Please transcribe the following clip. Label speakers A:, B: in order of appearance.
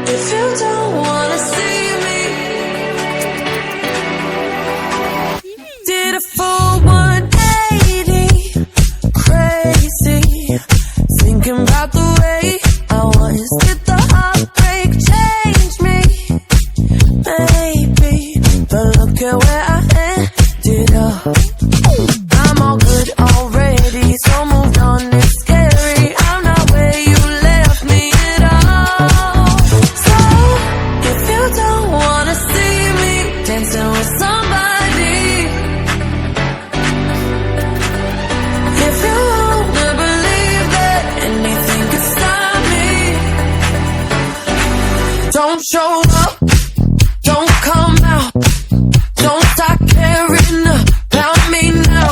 A: If you don't wanna see me, did a full 180, crazy, thinking about the way I was. Did the heartbreak change me? Maybe, but look at where I ended up. I'm all good already, so moved on, it's scary. I'm not where you left me at all. So, if you don't wanna see me dancing with somebody, if you wanna believe that anything can stop me, don't show up, don't come out, don't start caring about me now.